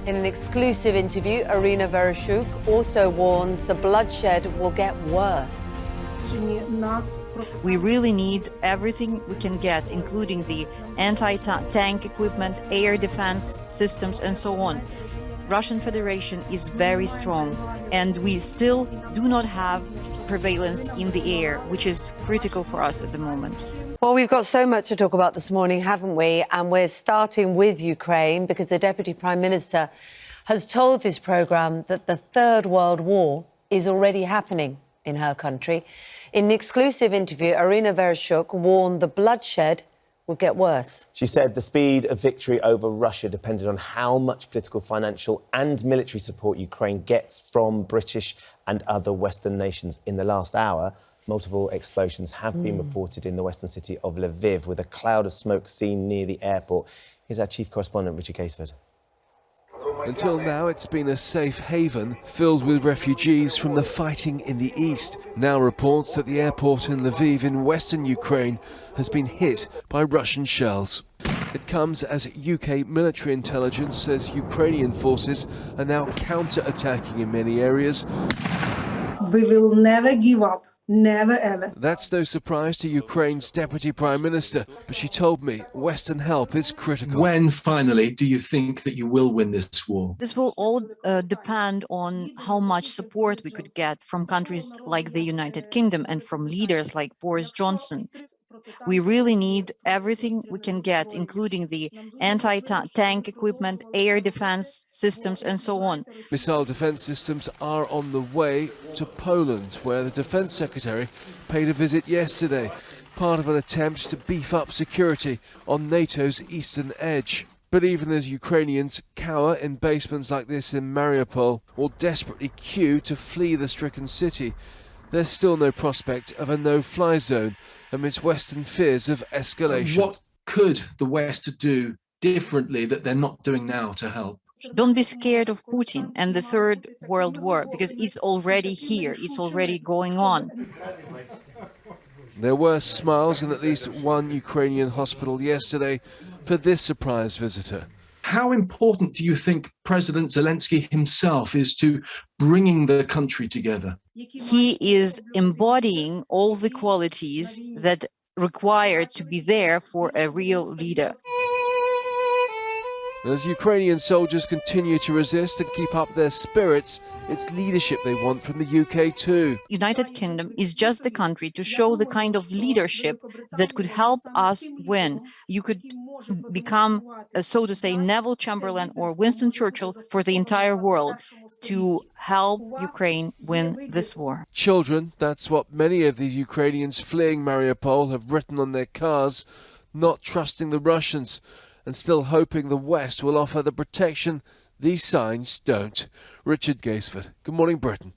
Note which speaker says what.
Speaker 1: In an exclusive interview, Ірина Верещук also warns the bloodshed will get worse.
Speaker 2: We really need everything we can get, including the anti-tank equipment, air defense systems, and so on. Russian Federation is very strong, and we still do not have prevalence in the air, which is critical for us at the moment.
Speaker 1: Well, we've got so much to talk about this morning, haven't we? And we're starting with Ukraine because the Deputy Prime Minister has told this programme that the Third World War is already happening in her country. In an exclusive interview, Ірина Верещук warned the bloodshed would get worse.
Speaker 3: She said the speed of victory over Russia depended on how much political, financial and military support Ukraine gets from British and other Western nations. In the last hour, multiple explosions have been reported in the western city of Lviv, with a cloud of smoke seen near the airport. Here's our chief correspondent, Richard Caseford.
Speaker 4: Until now, it's been a safe haven filled with refugees from the fighting in the east. Now reports that the airport in Lviv in western Ukraine has been hit by Russian shells. It comes as UK military intelligence says Ukrainian forces are now counter-attacking in many areas.
Speaker 5: We will never give up. Never ever.
Speaker 4: That's no surprise to Ukraine's Deputy Prime Minister, but she told me Western help is critical.
Speaker 6: When, finally, do you think that you will win this war?
Speaker 2: This will all depend on how much support we could get from countries like the United Kingdom and from leaders like Boris Johnson. We really need everything we can get, including the anti-tank equipment, air defense systems, and so on.
Speaker 4: Missile defense systems are on the way to Poland, where the Defense Secretary paid a visit yesterday, part of an attempt to beef up security on NATO's eastern edge. But even as Ukrainians cower in basements like this in Mariupol or desperately queue to flee the stricken city, there's still no prospect of a no-fly zone amidst Western fears of escalation.
Speaker 6: What could the West do differently that they're not doing now to help?
Speaker 2: Don't be scared of Putin and the Third World War, because it's already here, it's already going on.
Speaker 4: There were smiles in at least one Ukrainian hospital yesterday for this surprise visitor.
Speaker 6: How important do you think President Zelensky himself is to bringing the country together?
Speaker 2: He is embodying all the qualities that require to be there for a real leader.
Speaker 4: As Ukrainian soldiers continue to resist and keep up their spirits, it's leadership they want from the UK too.
Speaker 2: United Kingdom is just the country to show the kind of leadership that could help us win. You could become, so to say, Neville Chamberlain or Winston Churchill for the entire world to help Ukraine win this war.
Speaker 4: Children, that's what many of these Ukrainians fleeing Mariupol have written on their cars, not trusting the Russians and still hoping the West will offer the protection these signs don't. Richard Caseford, Good Morning Britain.